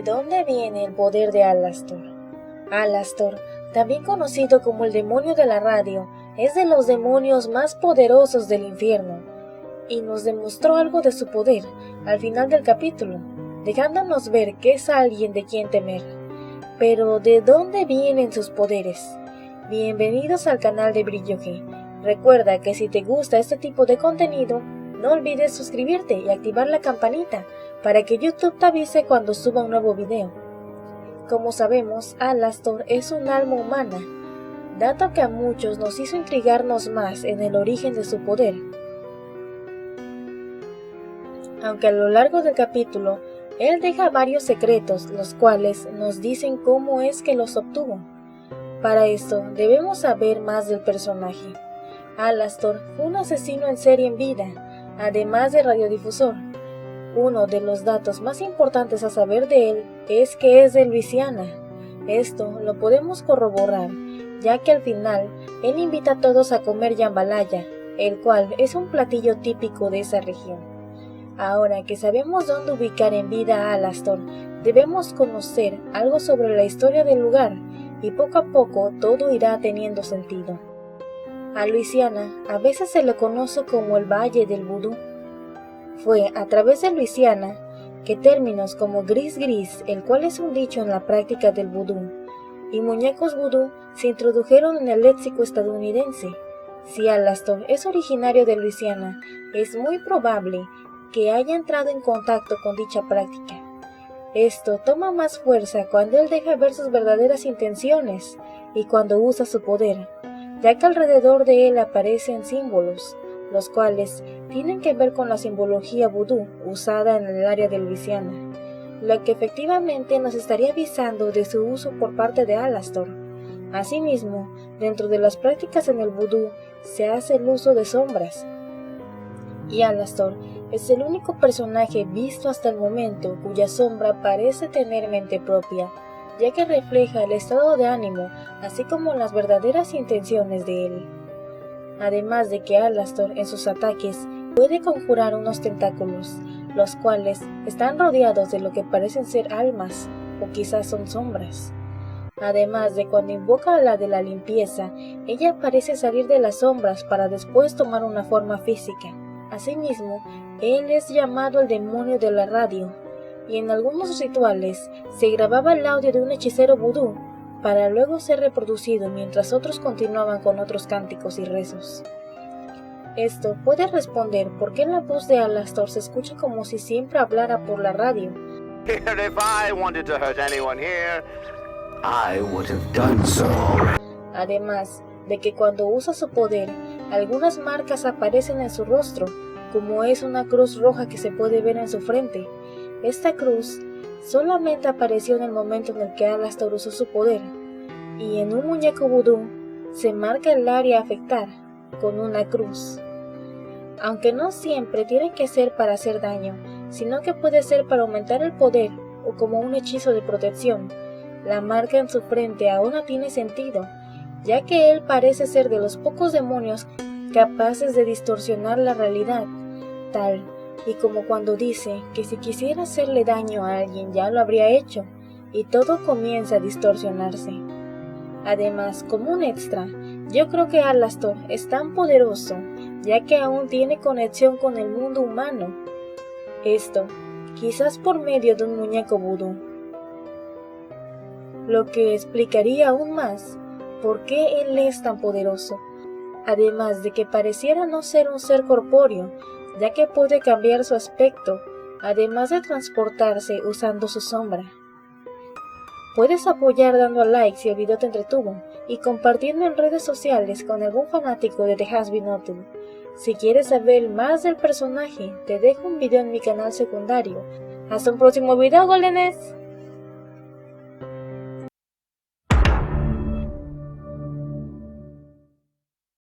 dónde viene el poder de Alastor? Alastor, también conocido como el demonio de la radio, es de los demonios más poderosos del infierno, y nos demostró algo de su poder al final del capítulo, dejándonos ver que es alguien de quien temer. Pero, ¿de dónde vienen sus poderes? Bienvenidos al canal de Brillo G. Recuerda que si te gusta este tipo de contenido, no olvides suscribirte y activar la campanita para que YouTube te avise cuando suba un nuevo video. Como sabemos, Alastor es un alma humana, dato que a muchos nos hizo intrigarnos más en el origen de su poder. Aunque a lo largo del capítulo, él deja varios secretos, los cuales nos dicen cómo es que los obtuvo. Para esto, debemos saber más del personaje. Alastor fue un asesino en serie en vida, además de radiodifusor. Uno de los datos más importantes a saber de él es que es de Luisiana. Esto lo podemos corroborar, ya que al final, él invita a todos a comer jambalaya, el cual es un platillo típico de esa región. Ahora que sabemos dónde ubicar en vida a Alastor, debemos conocer algo sobre la historia del lugar, y poco a poco todo irá teniendo sentido. A Luisiana a veces se le conoce como el Valle del Vudú. Fue a través de Luisiana que términos como gris, el cual es un dicho en la práctica del vudú, y muñecos vudú se introdujeron en el léxico estadounidense. Si Alastor es originario de Luisiana, es muy probable que haya entrado en contacto con dicha práctica. Esto toma más fuerza cuando él deja ver sus verdaderas intenciones y cuando usa su poder, ya que alrededor de él aparecen símbolos, los cuales tienen que ver con la simbología vudú usada en el área de Luisiana, lo que efectivamente nos estaría avisando de su uso por parte de Alastor. Asimismo, dentro de las prácticas en el vudú se hace el uso de sombras, y Alastor es el único personaje visto hasta el momento cuya sombra parece tener mente propia, ya que refleja el estado de ánimo, así como las verdaderas intenciones de él. Además de que Alastor en sus ataques puede conjurar unos tentáculos, los cuales están rodeados de lo que parecen ser almas, o quizás son sombras. Además de cuando invoca a la de la limpieza, ella parece salir de las sombras para después tomar una forma física. Asimismo, él es llamado el demonio de la radio, y en algunos rituales se grababa el audio de un hechicero vudú, para luego ser reproducido mientras otros continuaban con otros cánticos y rezos. Esto puede responder por qué la voz de Alastor se escucha como si siempre hablara por la radio. Además de que cuando usa su poder, algunas marcas aparecen en su rostro, como es una cruz roja que se puede ver en su frente. Esta cruz solamente apareció en el momento en el que Alastor usó su poder, y en un muñeco vudú se marca el área a afectar con una cruz. Aunque no siempre tiene que ser para hacer daño, sino que puede ser para aumentar el poder o como un hechizo de protección, la marca en su frente aún no tiene sentido, ya que él parece ser de los pocos demonios capaces de distorsionar la realidad, tal y como cuando dice que si quisiera hacerle daño a alguien ya lo habría hecho, y todo comienza a distorsionarse. Además, como un extra, yo creo que Alastor es tan poderoso, ya que aún tiene conexión con el mundo humano. Esto, quizás por medio de un muñeco vudú. Lo que explicaría aún más por qué él es tan poderoso, además de que pareciera no ser un ser corpóreo, ya que puede cambiar su aspecto, además de transportarse usando su sombra. Puedes apoyar dando a like si el video te entretuvo y compartiendo en redes sociales con algún fanático de The Has Been Noted. Si quieres saber más del personaje, te dejo un video en mi canal secundario. Hasta un próximo video, Goldenes.